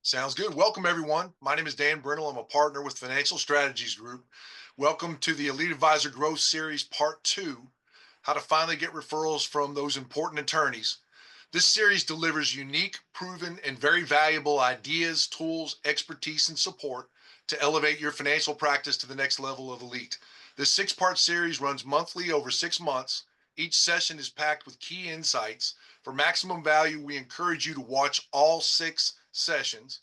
Sounds good. Welcome, everyone. My name is Dan Brindle. I'm a partner with Financial Strategies Group. Welcome to the Elite Advisor Growth Series Part 2, how to finally get referrals from those important attorneys. This series delivers unique, proven, and very valuable ideas, tools, expertise, and support to elevate your financial practice to the next level of elite. This six-part series runs monthly over 6 months. Each session is packed with key insights. For maximum value, we encourage you to watch all 6 sessions.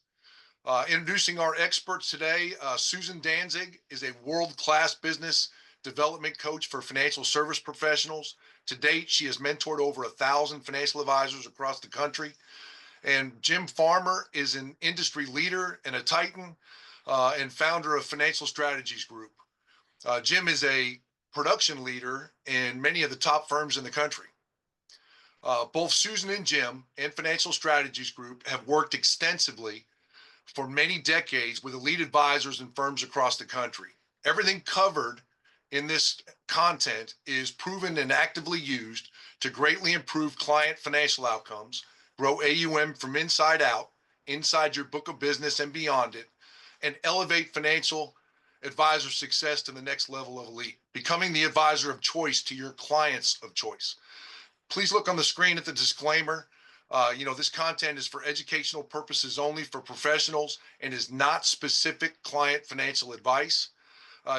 Introducing our experts today, Susan Danzig is a world-class business development coach for financial service professionals. To date, she has mentored over 1,000 financial advisors across the country. And Jim Farmer is an industry leader and a titan and founder of Financial Strategies Group. Jim is a production leader in many of the top firms in the country. Both Susan and Jim and Financial Strategies Group have worked extensively for many decades with elite advisors and firms across the country. Everything covered in this content is proven and actively used to greatly improve client financial outcomes, grow AUM from inside out, inside your book of business and beyond it, and elevate financial advisor success to the next level of elite, becoming the advisor of choice to your clients of choice. Please look on the screen at the disclaimer. This content is for educational purposes only for professionals and is not specific client financial advice.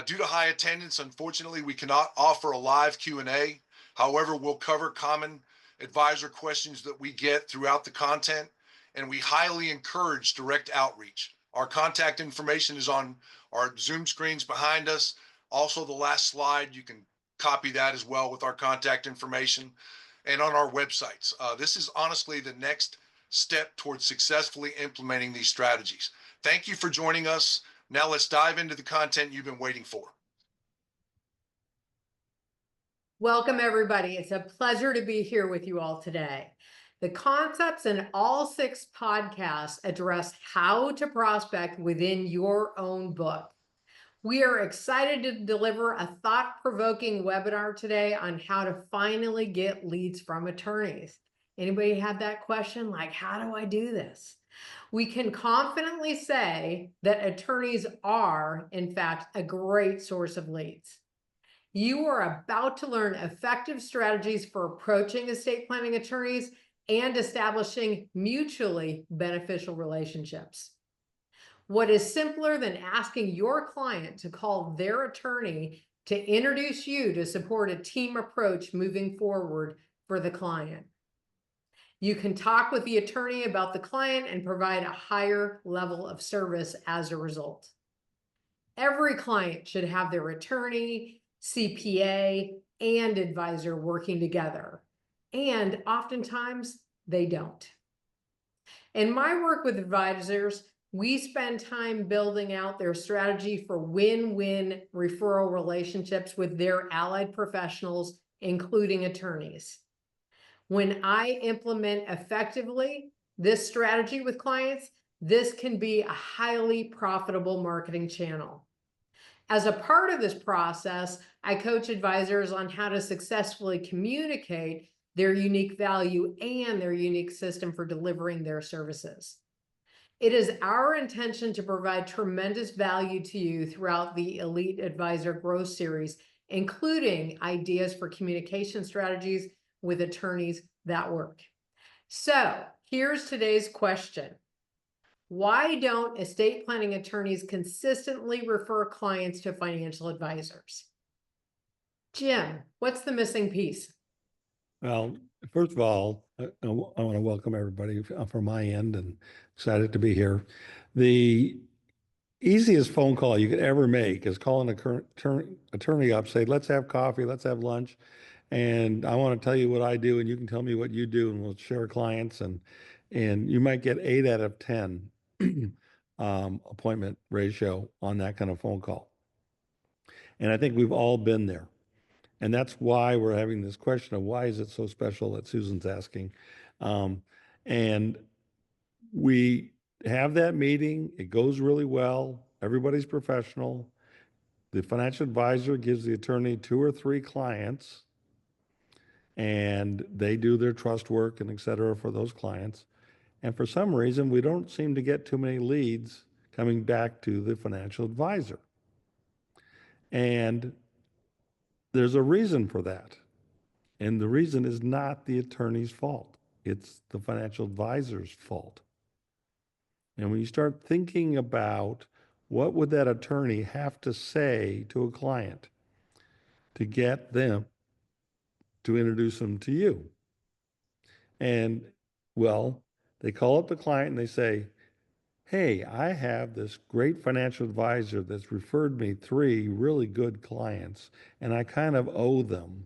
Due to high attendance, unfortunately, we cannot offer a live Q&A. However, we'll cover common advisor questions that we get throughout the content, and we highly encourage direct outreach. Our contact information is on our Zoom screens behind us. Also, the last slide, you can copy that as well with our contact information and on our websites. This is honestly the next step towards successfully implementing these strategies. Thank you for joining us. Now let's dive into the content you've been waiting for. Welcome, everybody. It's a pleasure to be here with you all today. The concepts in all 6 podcasts address how to prospect within your own book. We are excited to deliver a thought-provoking webinar today on how to finally get leads from attorneys. Anybody have that question? Like, how do I do this? We can confidently say that attorneys are, in fact, a great source of leads. You are about to learn effective strategies for approaching estate planning attorneys and establishing mutually beneficial relationships. What is simpler than asking your client to call their attorney to introduce you to support a team approach moving forward for the client? You can talk with the attorney about the client and provide a higher level of service as a result. Every client should have their attorney, CPA, and advisor working together, and oftentimes they don't. In my work with advisors, we spend time building out their strategy for win-win referral relationships with their allied professionals, including attorneys. When I implement effectively this strategy with clients, this can be a highly profitable marketing channel. As a part of this process, I coach advisors on how to successfully communicate their unique value and their unique system for delivering their services. It is our intention to provide tremendous value to you throughout the Elite Advisor Growth Series, including ideas for communication strategies with attorneys that work. So here's today's question. Why don't estate planning attorneys consistently refer clients to financial advisors? Jim, what's the missing piece? Well, first of all, I want to welcome everybody from my end and excited to be here. The easiest phone call you could ever make is calling a current attorney up, say, let's have coffee, let's have lunch, and I want to tell you what I do, and you can tell me what you do, and we'll share clients, and you might get 8 out of 10 appointment ratio on that kind of phone call. And I think we've all been there. And that's why we're having this question of why is it so special that Susan's asking. And we have that meeting. It goes really well. Everybody's professional. The financial advisor gives the attorney 2 or 3 clients, and they do their trust work and et cetera for those clients. And for some reason, we don't seem to get too many leads coming back to the financial advisor. And there's a reason for that. And the reason is not the attorney's fault. It's the financial advisor's fault. And when you start thinking about what would that attorney have to say to a client to get them to introduce them to you? And well, they call up the client and they say, hey, I have this great financial advisor that's referred me 3 really good clients, and I kind of owe them.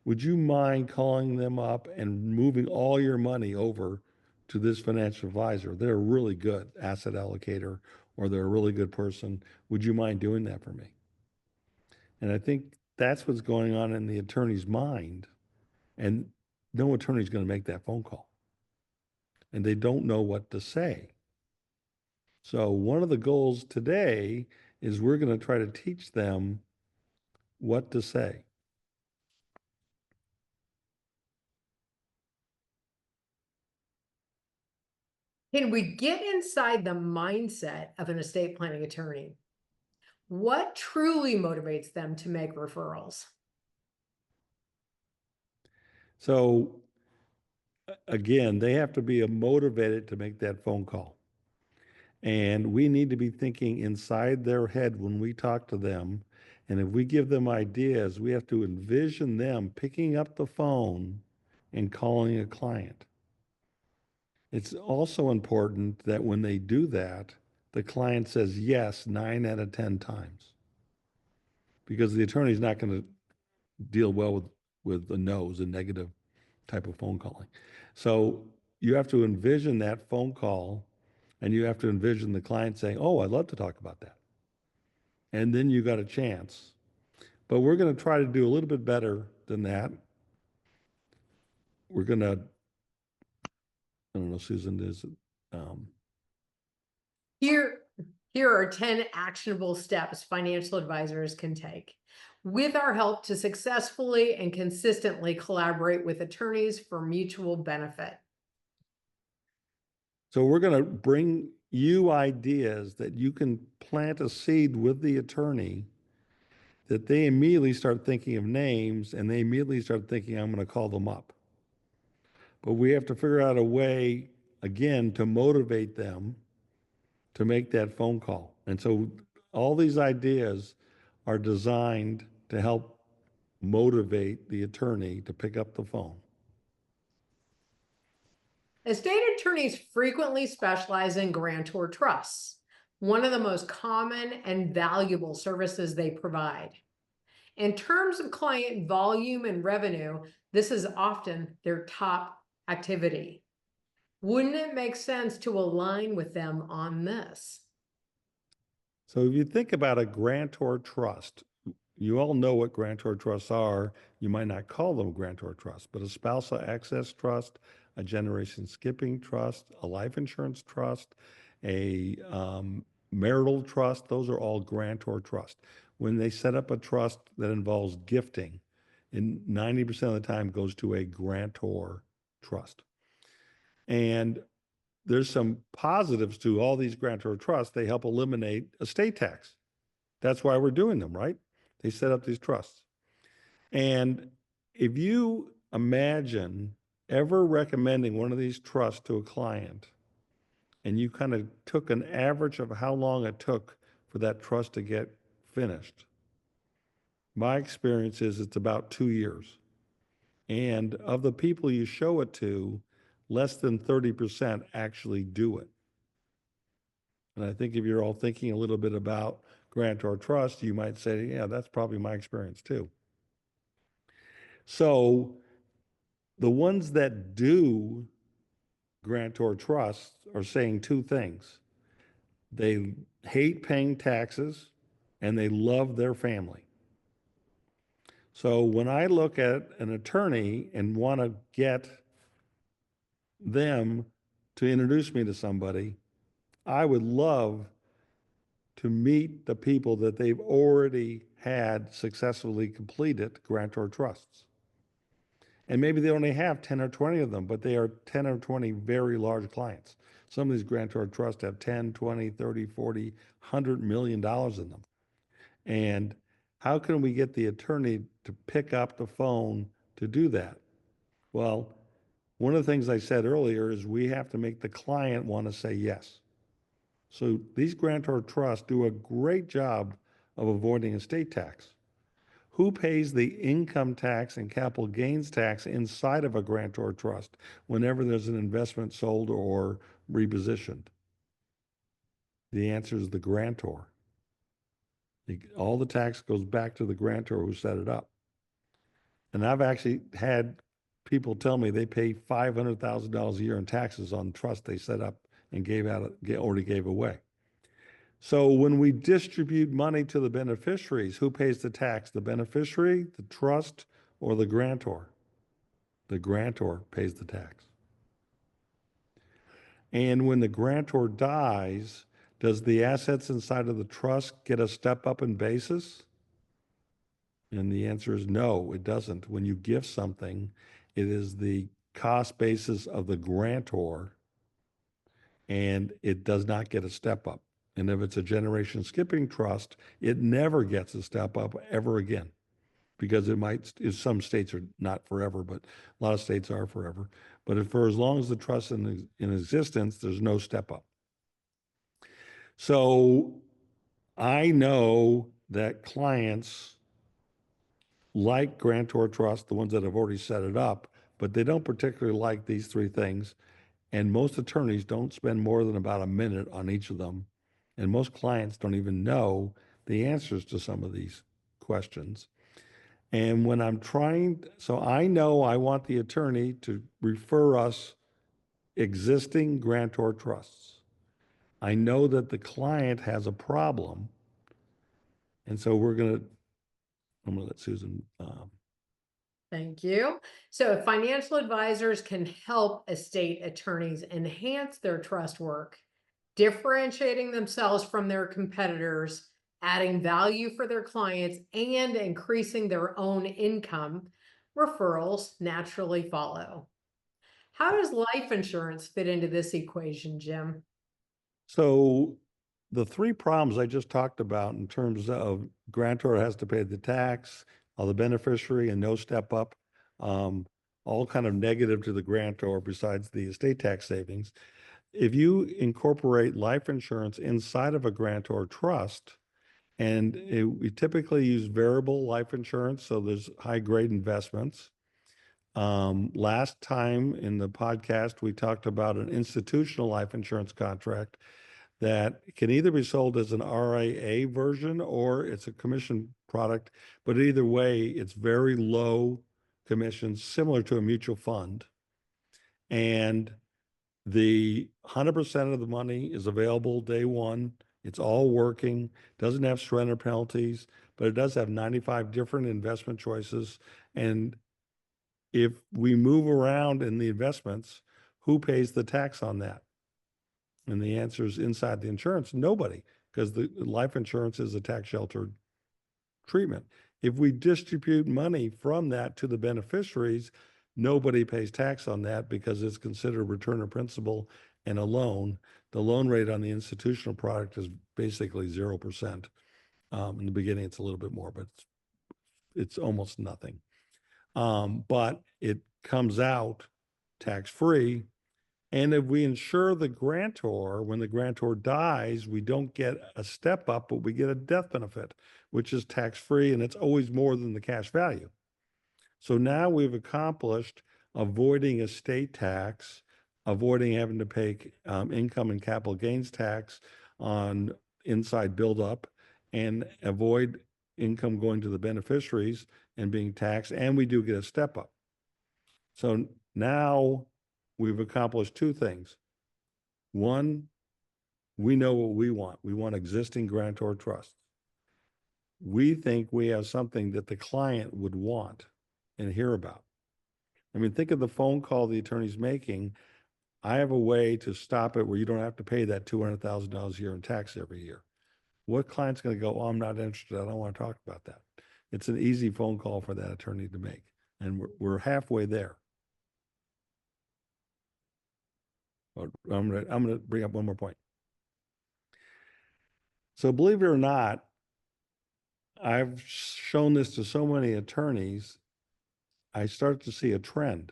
Would you mind calling them up and moving all your money over to this financial advisor? They're a really good asset allocator, or they're a really good person. Would you mind doing that for me? And I think that's what's going on in the attorney's mind. And no attorney's going to make that phone call. And they don't know what to say. So one of the goals today is we're going to try to teach them what to say. Can we get inside the mindset of an estate planning attorney? What truly motivates them to make referrals? So again, they have to be motivated to make that phone call. And we need to be thinking inside their head when we talk to them. And if we give them ideas, we have to envision them picking up the phone and calling a client. It's also important that when they do that, the client says yes 9 out of 10 times, because the attorney's not going to deal well with the no's and negative type of phone calling. So you have to envision that phone call, and you have to envision the client saying, oh, I'd love to talk about that. And then you got a chance. But we're going to try to do a little bit better than that. We're going to, I don't know, Susan, is Here, here are 10 actionable steps financial advisors can take with our help to successfully and consistently collaborate with attorneys for mutual benefit. so we're going to bring you ideas that you can plant a seed with the attorney, that they immediately start thinking of names, and they immediately start thinking, I'm going to call them up. But we have to figure out a way, again, to motivate them to make that phone call. And so all these ideas are designed to help motivate the attorney to pick up the phone. Estate attorneys frequently specialize in grantor trusts, one of the most common and valuable services they provide. In terms of client volume and revenue, this is often their top activity. Wouldn't it make sense to align with them on this? So if you think about a grantor trust, you all know what grantor trusts are. You might not call them grantor trusts, but a spousal access trust, a generation skipping trust, a life insurance trust, a marital trust, those are all grantor trusts. When they set up a trust that involves gifting, and 90% of the time goes to a grantor trust. And there's some positives to all these grantor trusts. They help eliminate estate tax. That's why we're doing them, right? They set up these trusts. And if you imagine ever recommending one of these trusts to a client, and you kind of took an average of how long it took for that trust to get finished, my experience is it's about 2 years. And of the people you show it to, less than 30% actually do it. And I think if you're all thinking a little bit about grantor trust, you might say, yeah, that's probably my experience too. So the ones that do grantor trusts are saying 2 things. They hate paying taxes and they love their family. So when I look at an attorney and want to get them to introduce me to somebody, I would love to meet the people that they've already had successfully completed grantor trusts. And maybe they only have 10 or 20 of them, but they are 10 or 20 very large clients. Some of these grantor trusts have 10, 20, 30, 40, $100 million in them. And how can we get the attorney to pick up the phone to do that? Well, one of the things I said earlier is we have to make the client want to say yes. So these grantor trusts do a great job of avoiding estate tax. Who pays the income tax and capital gains tax inside of a grantor trust whenever there's an investment sold or repositioned? The answer is the grantor. All the tax goes back to the grantor who set it up. And I've actually had people tell me they pay $500,000 a year in taxes on trust they set up and already gave away. So when we distribute money to the beneficiaries, who pays the tax? The beneficiary, the trust, or the grantor? The grantor pays the tax. And when the grantor dies, does the assets inside of the trust get a step up in basis? And the answer is no, it doesn't. When you gift something, it is the cost basis of the grantor, and it does not get a step up. And if it's a generation skipping trust, it never gets a step up ever again, because some states are not forever, but a lot of states are forever. But for as long as the trust is in existence, there's no step up. So I know that clients like grantor trust, the ones that have already set it up, but they don't particularly like these three things. And most attorneys don't spend more than about a minute on each of them. And most clients don't even know the answers to some of these questions. And when so I know I want the attorney to refer us existing grantor trusts. I know that the client has a problem. And so I'm going to let Susan. Thank you. So financial advisors can help estate attorneys enhance their trust work, differentiating themselves from their competitors, adding value for their clients, and increasing their own income. Referrals naturally follow. How does life insurance fit into this equation, Jim? So the three problems I just talked about in terms of grantor has to pay the tax, the beneficiary, and no step up, all kind of negative to the grantor besides the estate tax savings. If you incorporate life insurance inside of a grantor trust, and we typically use variable life insurance, so there's high grade investments. Last time in the podcast, we talked about an institutional life insurance contract that can either be sold as an RIA version or it's a commission product, but either way, it's very low commissions, similar to a mutual fund. And the 100% of the money is available day one. It's all working, doesn't have surrender penalties, but it does have 95 different investment choices. And if we move around in the investments, who pays the tax on that? And the answer is inside the insurance, nobody, because the life insurance is a tax sheltered treatment. If we distribute money from that to the beneficiaries, nobody pays tax on that because it's considered return of principal and a loan. The loan rate on the institutional product is basically 0%. In the beginning, it's a little bit more, but it's almost nothing. But it comes out tax-free. And if we insure the grantor, when the grantor dies, we don't get a step up, but we get a death benefit, which is tax-free, and it's always more than the cash value. So now we've accomplished avoiding estate tax, avoiding having to pay income and capital gains tax on inside buildup, and avoid income going to the beneficiaries and being taxed, and we do get a step up. So now we've accomplished two things. One, we know what we want. We want existing grantor trusts. We think we have something that the client would want and hear about. I mean, think of the phone call the attorney's making. I have a way to stop it where you don't have to pay that $200,000 a year in tax every year. What client's going to go, oh, I'm not interested. I don't want to talk about that. It's an easy phone call for that attorney to make. And we're halfway there. But I'm gonna bring up one more point. So believe it or not, I've shown this to so many attorneys, I start to see a trend.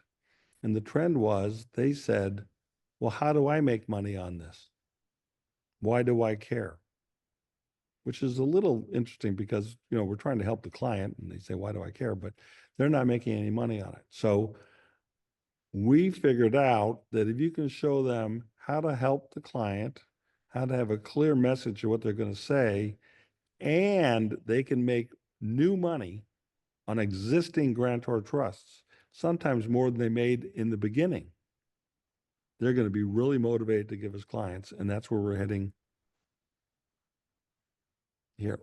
And the trend was they said, well, how do I make money on this? Why do I care? Which is a little interesting because, we're trying to help the client and they say, why do I care? But they're not making any money on it. So we figured out that if you can show them how to help the client, how to have a clear message of what they're going to say, and they can make new money on existing grantor trusts, sometimes more than they made in the beginning, they're going to be really motivated to give us clients. And that's where we're heading here.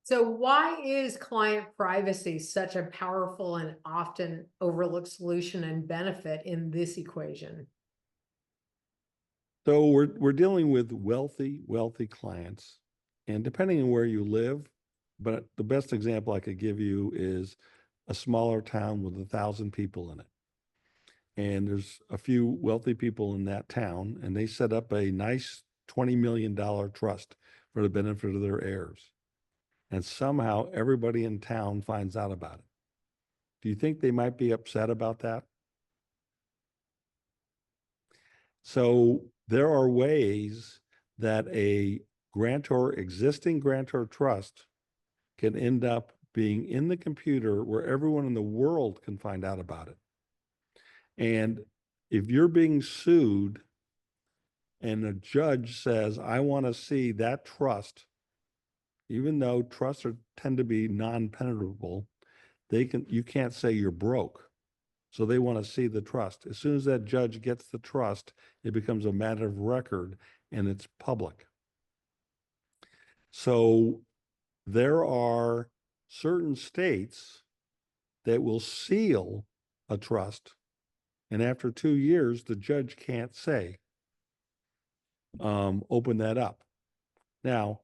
So why is client privacy such a powerful and often overlooked solution and benefit in this equation? So we're dealing with wealthy clients, and depending on where you live, but the best example I could give you is a smaller town with 1,000 people in it. And there's a few wealthy people in that town, and they set up a nice $20 million trust for the benefit of their heirs. And somehow everybody in town finds out about it. Do you think they might be upset about that? So there are ways that a existing grantor trust can end up being in the computer where everyone in the world can find out about it. And if you're being sued and a judge says, I want to see that trust, even though trusts tend to be non-penetrable, you can't say you're broke. So they want to see the trust. As soon as that judge gets the trust, it becomes a matter of record and it's public. So there are certain states that will seal a trust, and after 2 years, the judge can't say, open that up. Now,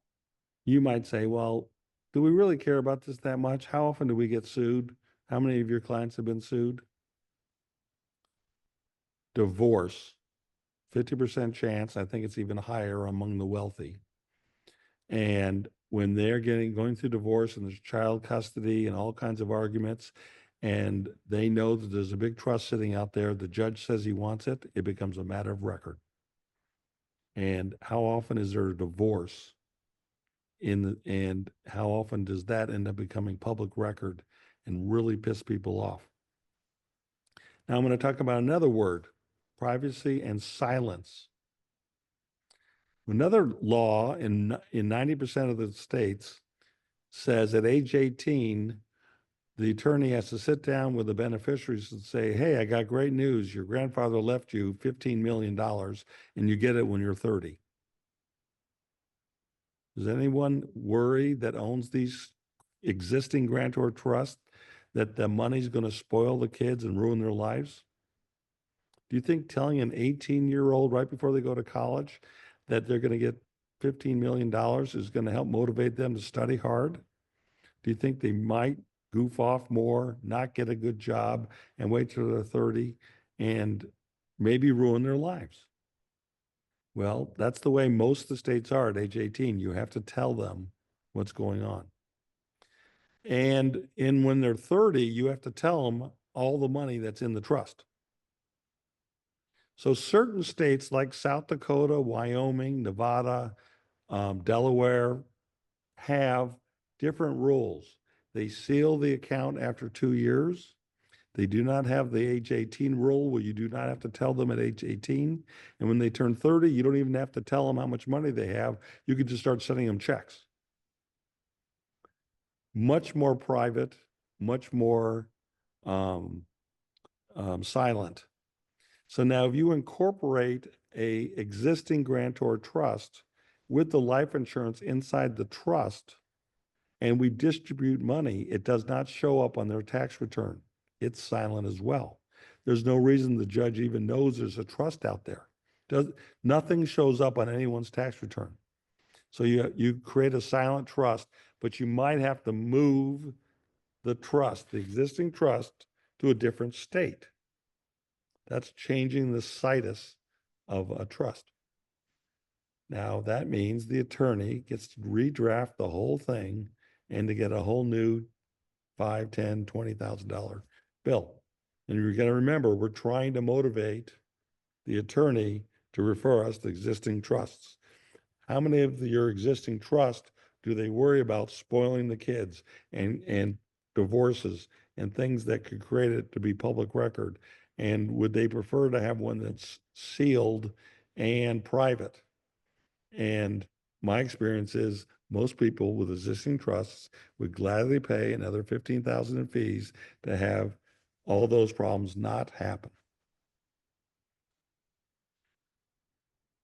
you might say, well, do we really care about this that much? How often do we get sued? How many of your clients have been sued? Divorce, 50% chance. I think it's even higher among the wealthy. And when they're going through divorce and there's child custody and all kinds of arguments, and they know that there's a big trust sitting out there, the judge says he wants it, it becomes a matter of record. And how often is there a divorce and how often does that end up becoming public record and really piss people off? Now I'm going to talk about another word, privacy and silence. Another law in 90% of the states says at age 18, the attorney has to sit down with the beneficiaries and say, hey, I got great news. Your grandfather left you $15 million and you get it when you're 30. Does anyone worry that owns these existing grantor trusts that the money's going to spoil the kids and ruin their lives? Do you think telling an 18-year-old right before they go to college that they're going to get $15 million is going to help motivate them to study hard? Do you think they might goof off more, not get a good job, and wait till they're 30 and maybe ruin their lives? Well, that's the way most of the states are at age 18. You have to tell them what's going on. And when they're 30, you have to tell them all the money that's in the trust. So certain states like South Dakota, Wyoming, Nevada, Delaware have different rules. They seal the account after 2 years. They do not have the age 18 rule where you do not have to tell them at age 18. And when they turn 30, you don't even have to tell them how much money they have. You can just start sending them checks. Much more private, much more silent. So now if you incorporate a existing grantor trust with the life insurance inside the trust and we distribute money, it does not show up on their tax return. It's silent as well. There's no reason the judge even knows there's a trust out there. Nothing shows up on anyone's tax return. So you create a silent trust, but you might have to move the trust, the existing trust, to a different state. That's changing the situs of a trust. Now, that means the attorney gets to redraft the whole thing and to get a whole new $5, $10, $20,000 bill. And you're going to remember, we're trying to motivate the attorney to refer us to existing trusts. How many of your existing trusts do they worry about spoiling the kids and divorces and things that could create it to be public record? And would they prefer to have one that's sealed and private? And my experience is most people with existing trusts would gladly pay another 15,000 in fees to have all those problems not happen.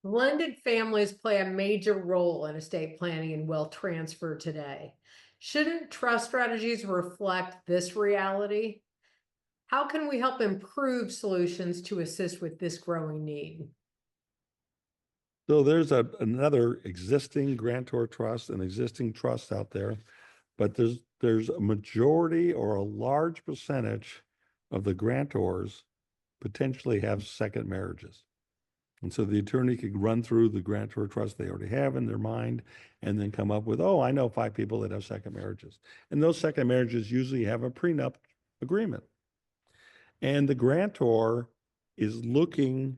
Blended families play a major role in estate planning and wealth transfer today. Shouldn't trust strategies reflect this reality? How can we help improve solutions to assist with this growing need? So there's another existing grantor trust and existing trusts out there, but there's a majority or a large percentage of the grantors potentially have second marriages. And so the attorney could run through the grantor trust they already have in their mind and then come up with, oh, I know 5 people that have second marriages. And those second marriages usually have a prenup agreement. And the grantor is looking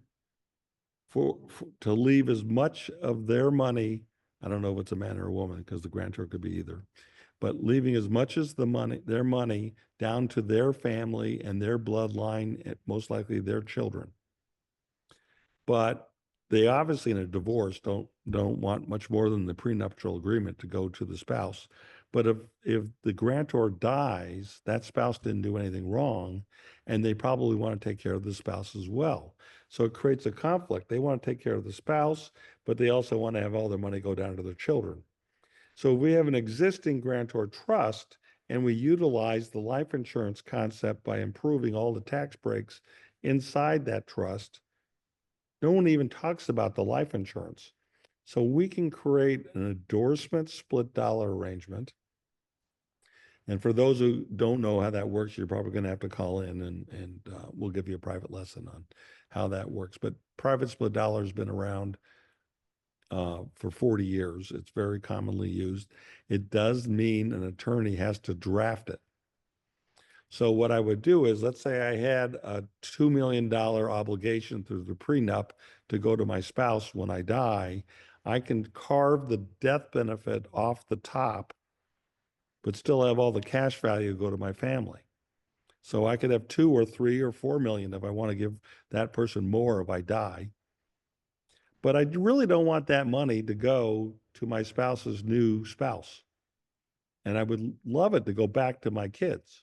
for to leave as much of their money. I don't know if it's a man or a woman because the grantor could be either, but leaving as much as their money down to their family and their bloodline, most likely their children. But they obviously in a divorce don't want much more than the prenuptial agreement to go to the spouse. But if the grantor dies, that spouse didn't do anything wrong, and they probably want to take care of the spouse as well. So it creates a conflict. They want to take care of the spouse, but they also want to have all their money go down to their children. So if we have an existing grantor trust and we utilize the life insurance concept by improving all the tax breaks inside that trust, no one even talks about the life insurance. So we can create an endorsement split dollar arrangement. And for those who don't know how that works, you're probably going to have to call in and we'll give you a private lesson on how that works. But private split dollar has been around for 40 years. It's very commonly used. It does mean an attorney has to draft it. So what I would do is, let's say I had a $2 million obligation through the prenup to go to my spouse when I die. I can carve the death benefit off the top, but still have all the cash value go to my family. So I could have 2 or 3 or 4 million if I want to give that person more if I die. But I really don't want that money to go to my spouse's new spouse. And I would love it to go back to my kids.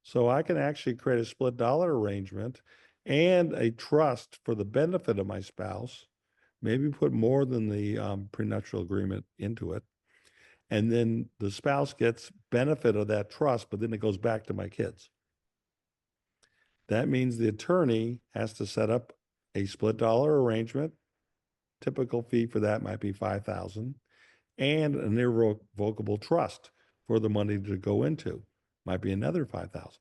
So I can actually create a split dollar arrangement and a trust for the benefit of my spouse, maybe put more than the prenuptial agreement into it. And then the spouse gets benefit of that trust, but then it goes back to my kids. That means the attorney has to set up a split dollar arrangement. Typical fee for that might be $5,000, and an irrevocable trust for the money to go into might be another $5,000.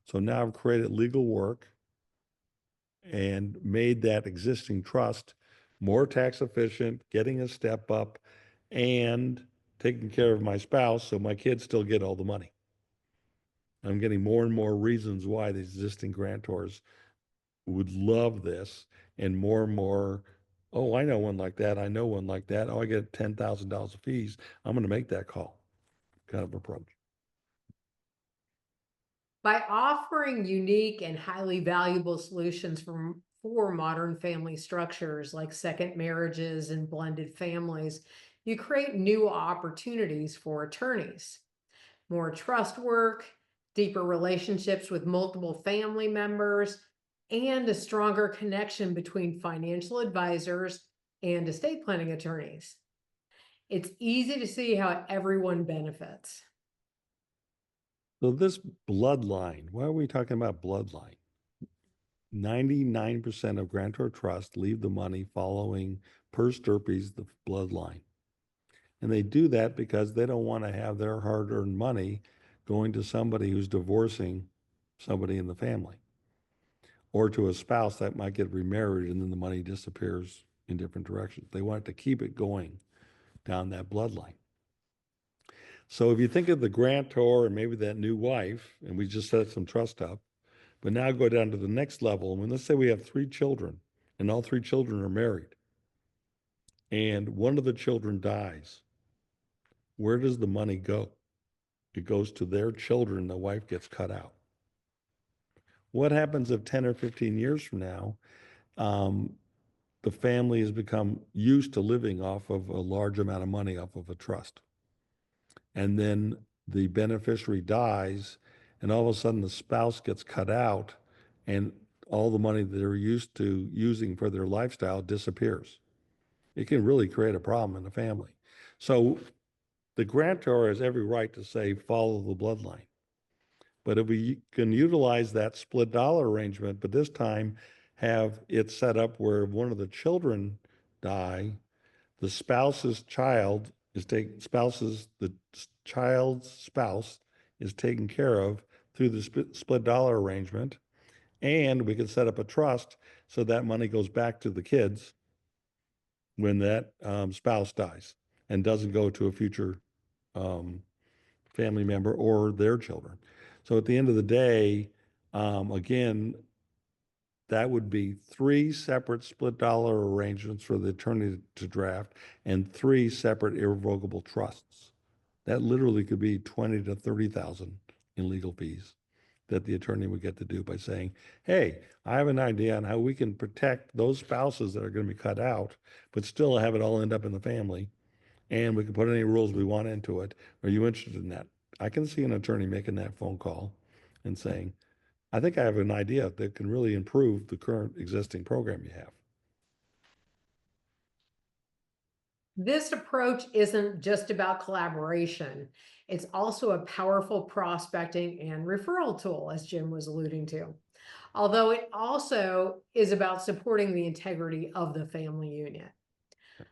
So now I've created legal work and made that existing trust more tax efficient, getting a step up, and taking care of my spouse so my kids still get all the money. I'm getting more and more reasons why the existing grantors would love this, and more, oh, I know one like that. I know one like that. Oh, I get $10,000 of fees. I'm going to make that call kind of approach. By offering unique and highly valuable solutions for modern family structures like second marriages and blended families, you create new opportunities for attorneys. More trust work, deeper relationships with multiple family members, and a stronger connection between financial advisors and estate planning attorneys. It's easy to see how everyone benefits. So this bloodline, why are we talking about bloodline? 99% of grantor trusts leave the money following per stirpes, the bloodline. And they do that because they don't want to have their hard-earned money going to somebody who's divorcing somebody in the family, or to a spouse that might get remarried and then the money disappears in different directions. They want to keep it going down that bloodline. So if you think of the grantor and maybe that new wife, and we just set some trust up, but now go down to the next level. And let's say we have 3 children and all 3 children are married and one of the children dies. Where does the money go? It goes to their children. The wife gets cut out. What happens if 10 or 15 years from now, the family has become used to living off of a large amount of money off of a trust? And then the beneficiary dies, and all of a sudden the spouse gets cut out, and all the money that they're used to using for their lifestyle disappears. It can really create a problem in the family. So the grantor has every right to say, follow the bloodline. But if we can utilize that split dollar arrangement, but this time have it set up where one of the children die, the spouse's child is the child's spouse is taken care of through the split dollar arrangement. And we can set up a trust so that money goes back to the kids when that spouse dies and doesn't go to a future family member or their children. So at the end of the day, again, that would be 3 separate split dollar arrangements for the attorney to draft and 3 separate irrevocable trusts. That literally could be 20 to 30,000 in legal fees that the attorney would get to do by saying, hey, I have an idea on how we can protect those spouses that are going to be cut out, but still have it all end up in the family. And we can put any rules we want into it. Are you interested in that? I can see an attorney making that phone call and saying, I think I have an idea that can really improve the current existing program you have. This approach isn't just about collaboration. It's also a powerful prospecting and referral tool, as Jim was alluding to. Although it also is about supporting the integrity of the family unit.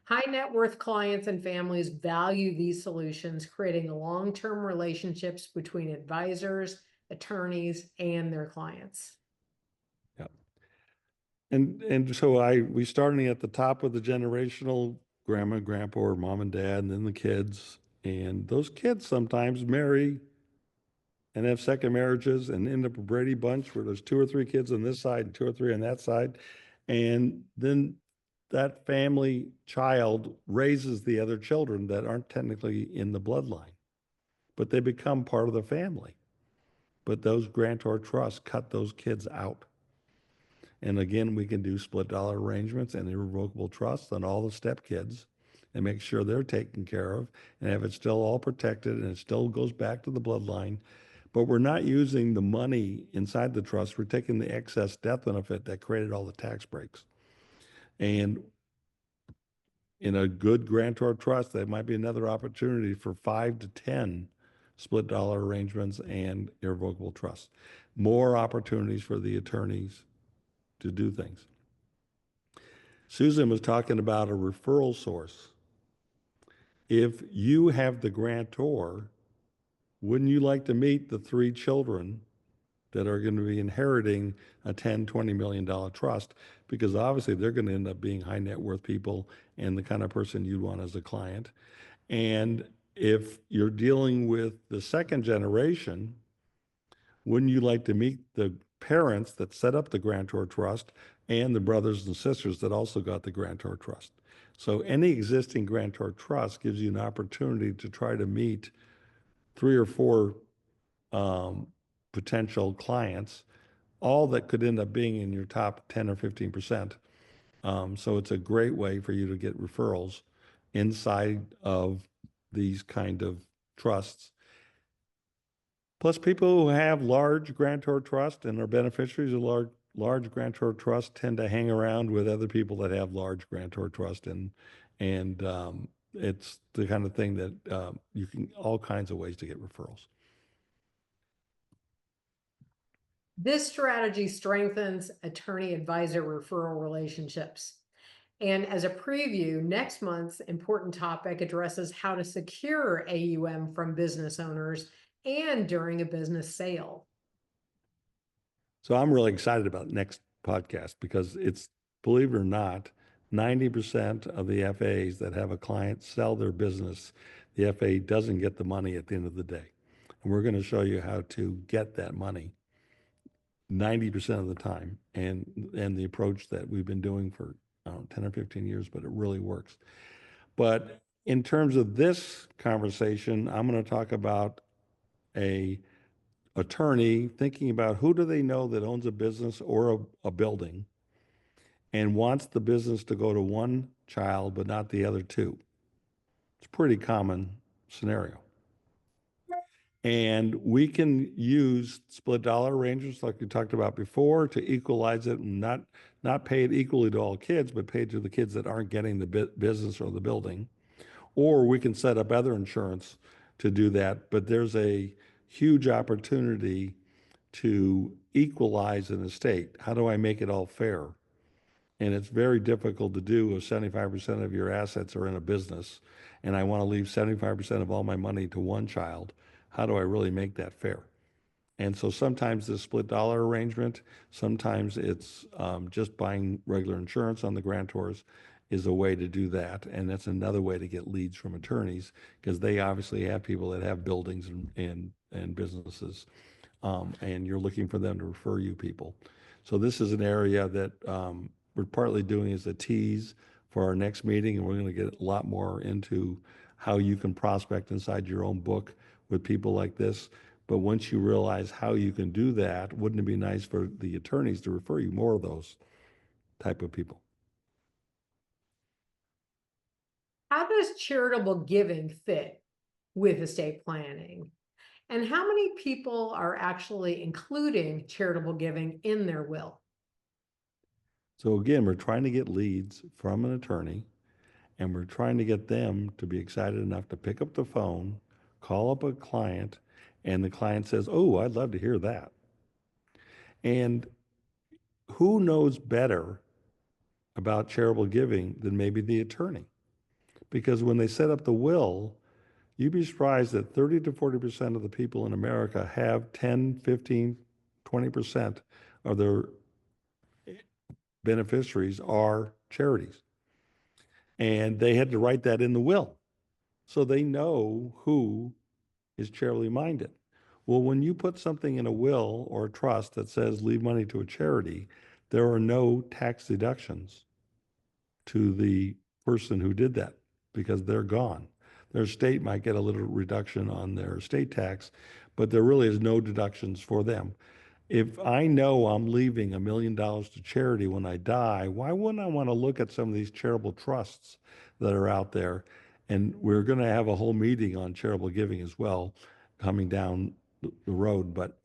High net worth clients and families value these solutions, creating long-term relationships between advisors, attorneys, and their clients. Yeah. And so we starting at the top of the generational grandma, grandpa, or mom and dad, and then the kids. And those kids sometimes marry and have second marriages and end up a Brady Bunch where there's 2 or 3 kids on this side and 2 or 3 on that side. And then that family child raises the other children that aren't technically in the bloodline, but they become part of the family. But those grantor trusts cut those kids out. And again, we can do split dollar arrangements and irrevocable trusts on all the stepkids and make sure they're taken care of and have it still all protected and it still goes back to the bloodline. But we're not using the money inside the trust. We're taking the excess death benefit that created all the tax breaks. And in a good grantor trust, that might be another opportunity for 5 to 10 split dollar arrangements and irrevocable trusts. More opportunities for the attorneys to do things. Susan was talking about a referral source. If you have the grantor, wouldn't you like to meet the 3 children that are going to be inheriting a $10, $20 million trust? Because obviously they're going to end up being high net worth people and the kind of person you want as a client. And if you're dealing with the second generation, wouldn't you like to meet the parents that set up the grantor trust and the brothers and sisters that also got the grantor trust? So any existing grantor trust gives you an opportunity to try to meet 3 or 4 potential clients, all that could end up being in your top 10 or 15%. So it's a great way for you to get referrals inside of these kind of trusts. Plus, people who have large grantor trust and are beneficiaries of large grantor trust tend to hang around with other people that have large grantor trust, and it's the kind of thing that you can all kinds of ways to get referrals. This strategy strengthens attorney-advisor referral relationships. And as a preview, next month's important topic addresses how to secure AUM from business owners and during a business sale. So I'm really excited about next podcast because it's, believe it or not, 90% of the FAs that have a client sell their business, the FA doesn't get the money at the end of the day. And we're going to show you how to get that money 90% of the time, and the approach that we've been doing for 10 or 15 years, but it really works. But in terms of this conversation, I'm going to talk about a attorney thinking about who do they know that owns a business or a building and wants the business to go to one child but not the other two. It's a pretty common scenario. And we can use split dollar arrangements like we talked about before to equalize it and not pay it equally to all kids, but pay it to the kids that aren't getting the business or the building. Or we can set up other insurance to do that. But there's a huge opportunity to equalize an estate. How do I make it all fair? And it's very difficult to do if 75% of your assets are in a business and I want to leave 75% of all my money to one child. How do I really make that fair? And so sometimes the split dollar arrangement, sometimes it's just buying regular insurance on the grantors is a way to do that. And that's another way to get leads from attorneys because they obviously have people that have buildings and businesses, and you're looking for them to refer you people. So this is an area that we're partly doing as a tease for our next meeting, and we're going to get a lot more into how you can prospect inside your own book with people like this. But once you realize how you can do that, wouldn't it be nice for the attorneys to refer you more of those type of people? How does charitable giving fit with estate planning? And how many people are actually including charitable giving in their will? So again, we're trying to get leads from an attorney, and we're trying to get them to be excited enough to pick up the phone, call up a client, and the client says, "Oh, I'd love to hear that." And who knows better about charitable giving than maybe the attorney? Because when they set up the will, you'd be surprised that 30 to 40% of the people in America have 10, 15, 20% of their beneficiaries are charities. And they had to write that in the will. So they know who is charitably minded. Well, when you put something in a will or a trust that says leave money to a charity, there are no tax deductions to the person who did that because they're gone. Their state might get a little reduction on their estate tax, but there really is no deductions for them. If I know I'm leaving $1 million to charity when I die, why wouldn't I want to look at some of these charitable trusts that are out there? And we're going to have a whole meeting on charitable giving as well coming down the road. But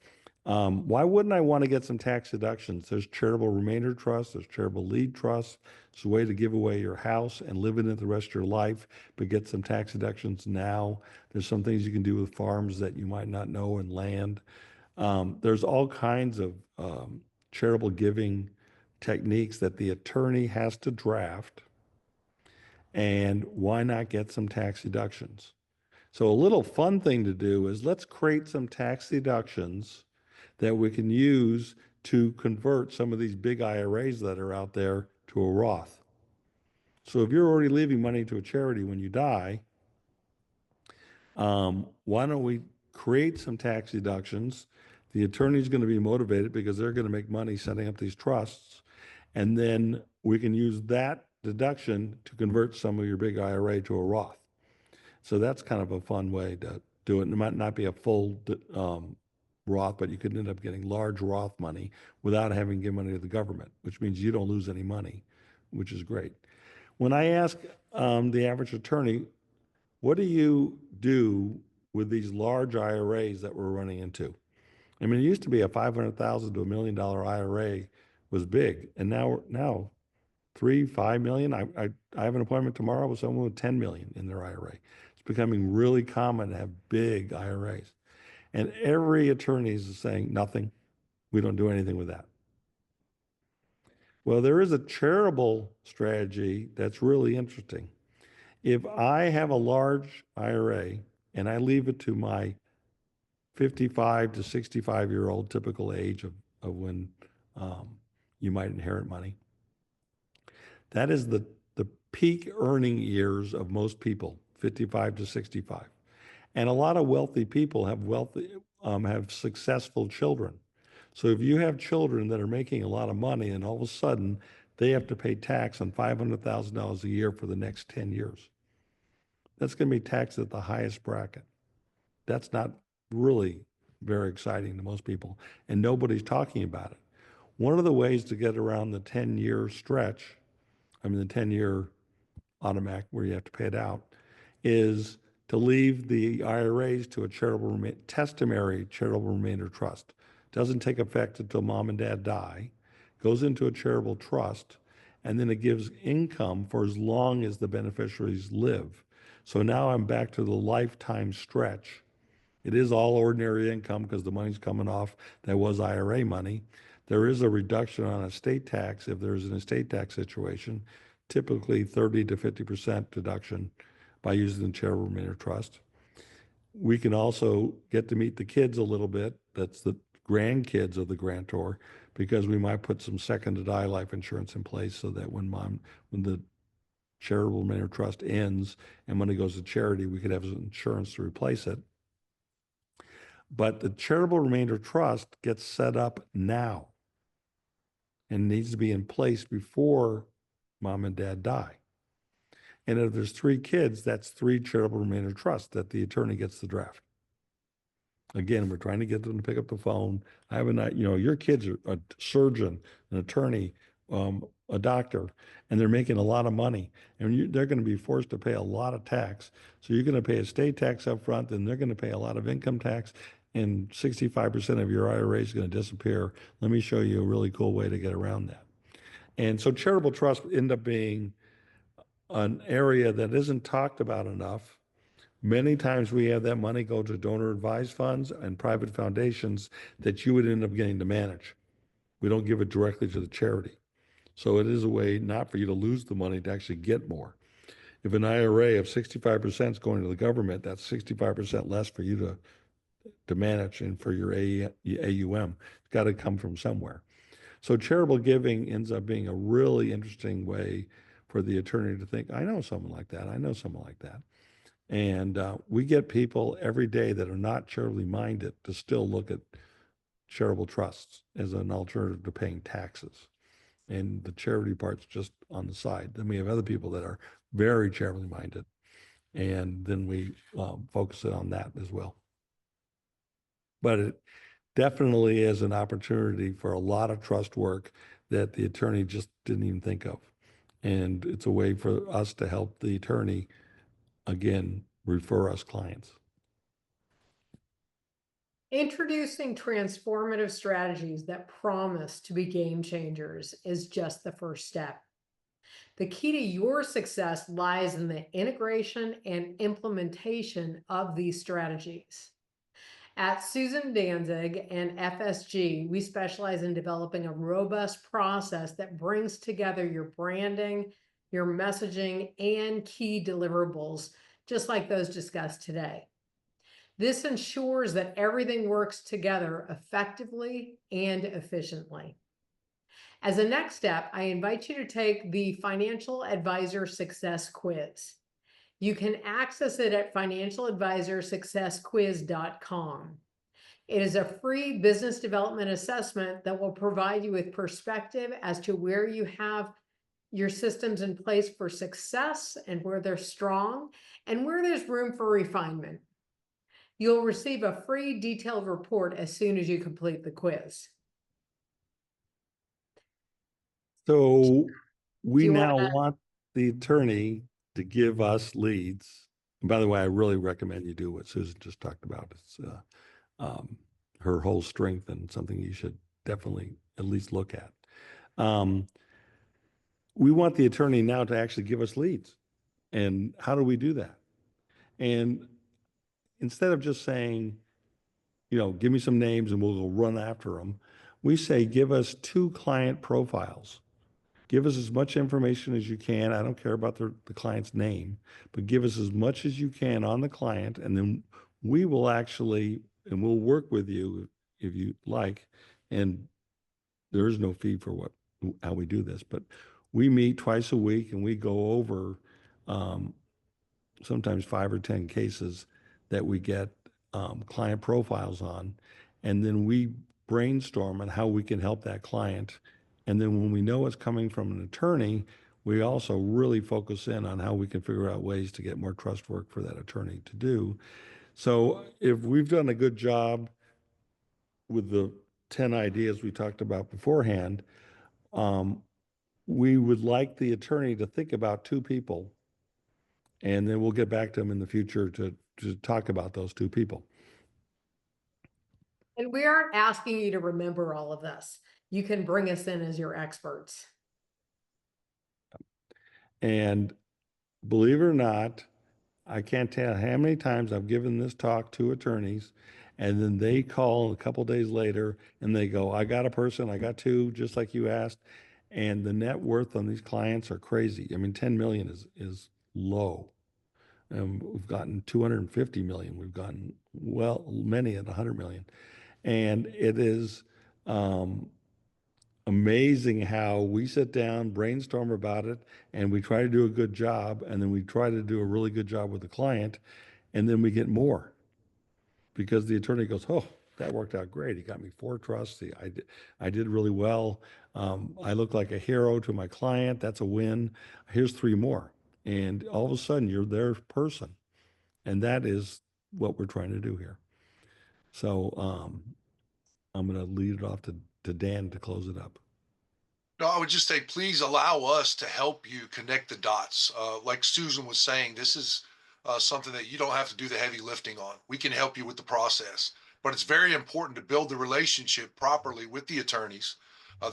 why wouldn't I want to get some tax deductions? There's charitable remainder trust, there's charitable lead trust. It's a way to give away your house and live in it the rest of your life, but get some tax deductions now. There's some things you can do with farms that you might not know and land. There's all kinds of charitable giving techniques that the attorney has to draft. And why not get some tax deductions? So a little fun thing to do is let's create some tax deductions that we can use to convert some of these big IRAs that are out there to a Roth. So if you're already leaving money to a charity when you die, why don't we create some tax deductions? The attorney's going to be motivated because they're going to make money setting up these trusts. And then we can use that deduction to convert some of your big IRA to a Roth. So that's kind of a fun way to do it. And it might not be a full Roth, but you could end up getting large Roth money without having to give money to the government, which means you don't lose any money, which is great. When I ask the average attorney, what do you do with these large IRAs that we're running into? I mean, it used to be a $500,000 to $1 million IRA was big, and now 3, 5 million. I have an appointment tomorrow with someone with 10 million in their IRA. It's becoming really common to have big IRAs, and every attorney is saying nothing. We don't do anything with that. Well, there is a charitable strategy that's really interesting. If I have a large IRA and I leave it to my 55 to 65-year-old typical age of when you might inherit money. That is the peak earning years of most people, 55 to 65. And a lot of wealthy people have successful children. So if you have children that are making a lot of money and all of a sudden they have to pay tax on $500,000 a year for the next 10 years, that's going to be taxed at the highest bracket. That's not really very exciting to most people, and nobody's talking about it. One of the ways to get around the 10-year stretch, the 10-year automatic where you have to pay it out, is to leave the IRAs to a testimony charitable remainder trust. Doesn't take effect until mom and dad die, goes into a charitable trust, and then it gives income for as long as the beneficiaries live. So now I'm back to the lifetime stretch. It is all ordinary income because the money's coming off that was IRA money. There is a reduction on estate tax if there's an estate tax situation, typically 30 to 50% deduction by using the charitable remainder trust. We can also get to meet the kids a little bit. That's the grandkids of the grantor, because we might put some second to die life insurance in place so that when the charitable remainder trust ends and money goes to charity, we could have insurance to replace it. But the charitable remainder trust gets set up now and needs to be in place before mom and dad die. And if there's 3 kids, that's 3 charitable remainder trusts that the attorney gets to draft. Again, we're trying to get them to pick up the phone. I have your kids are a surgeon, an attorney, a doctor, and they're making a lot of money, and they're going to be forced to pay a lot of tax. So you're going to pay estate tax up front, then they're going to pay a lot of income tax, and 65% of your IRA is going to disappear. Let me show you a really cool way to get around that. And so charitable trusts end up being an area that isn't talked about enough. Many times we have that money go to donor advised funds and private foundations that you would end up getting to manage. We don't give it directly to the charity. So it is a way not for you to lose the money, to actually get more. If an IRA of 65% is going to the government, that's 65% less for you to manage and for your AUM. It's got to come from somewhere. So charitable giving ends up being a really interesting way for the attorney to think, I know someone like that. I know someone like that. And we get people every day that are not charitably minded to still look at charitable trusts as an alternative to paying taxes. And the charity part's just on the side. Then we have other people that are very charitably minded. And then we focus it on that as well. But it definitely is an opportunity for a lot of trust work that the attorney just didn't even think of. And it's a way for us to help the attorney, again, refer us clients. Introducing transformative strategies that promise to be game changers is just the first step. The key to your success lies in the integration and implementation of these strategies. At Susan Danzig and FSG, we specialize in developing a robust process that brings together your branding, your messaging, and key deliverables, just like those discussed today. This ensures that everything works together effectively and efficiently. As a next step, I invite you to take the Financial Advisor Success Quiz. You can access it at financialadvisorsuccessquiz.com. It is a free business development assessment that will provide you with perspective as to where you have your systems in place for success and where they're strong and where there's room for refinement. You'll receive a free detailed report as soon as you complete the quiz. So we now want the attorney to give us leads. And by the way, I really recommend you do what Susan just talked about. It's her whole strength and something you should definitely at least look at. We want the attorney now to actually give us leads. And how do we do that? And instead of just saying, give me some names and we'll go run after them, we say, give us 2 client profiles. Give us as much information as you can. I don't care about the client's name, but give us as much as you can on the client. And then we will actually and we'll work with you if you like. And there is no fee for how we do this, but we meet twice a week and we go over um, sometimes 5 or 10 cases that we get client profiles on, and then we brainstorm on how we can help that client. And then when we know it's coming from an attorney, we also really focus in on how we can figure out ways to get more trust work for that attorney to do. So if we've done a good job with the 10 ideas we talked about beforehand, um, we would like the attorney to think about 2 people, and then we'll get back to them in the future to talk about those 2 people. And we aren't asking you to remember all of this. You can bring us in as your experts. And believe it or not, I can't tell how many times I've given this talk to attorneys, and then they call a couple days later and they go, I got a person, I got 2, just like you asked. And the net worth on these clients are crazy. I mean, 10 million is low. We've gotten 250 million. We've gotten, well, many at 100 million. And it is amazing how we sit down, brainstorm about it, and we try to do a good job. And then we try to do a really good job with the client. And then we get more because the attorney goes, oh, that worked out great. He got me 4 trusts. I did really well. I look like a hero to my client. That's a win. Here's 3 more. And all of a sudden, you're their person. And that is what we're trying to do here. So I'm going to lead it off to Dan to close it up. No, I would just say, please allow us to help you connect the dots. Like Susan was saying, this is something that you don't have to do the heavy lifting on. We can help you with the process, but it's very important to build the relationship properly with the attorneys.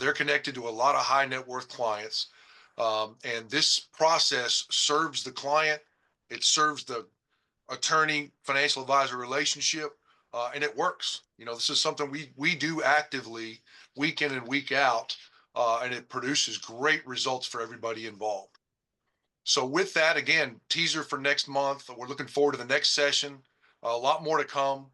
They're connected to a lot of high net worth clients. And this process serves the client. It serves the attorney financial advisor relationship, and it works. This is something we do actively week in and week out, and it produces great results for everybody involved. So with that, again, teaser for next month. We're looking forward to the next session. A lot more to come.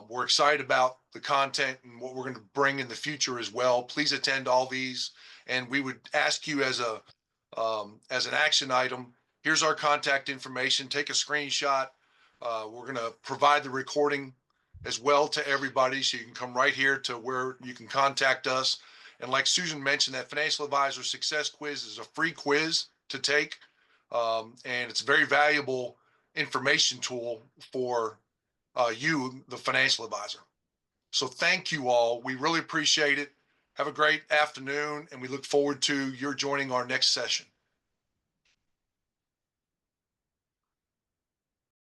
We're excited about the content and what we're going to bring in the future as well. Please attend all these, and we would ask you as an action item. Here's our contact information. Take a screenshot. We're going to provide the recording as well to everybody, so you can come right here to where you can contact us. And like Susan mentioned, that financial advisor success quiz is a free quiz to take, and it's a very valuable information tool for you, the financial advisor. So thank you all. We really appreciate it. Have a great afternoon, and we look forward to your joining our next session.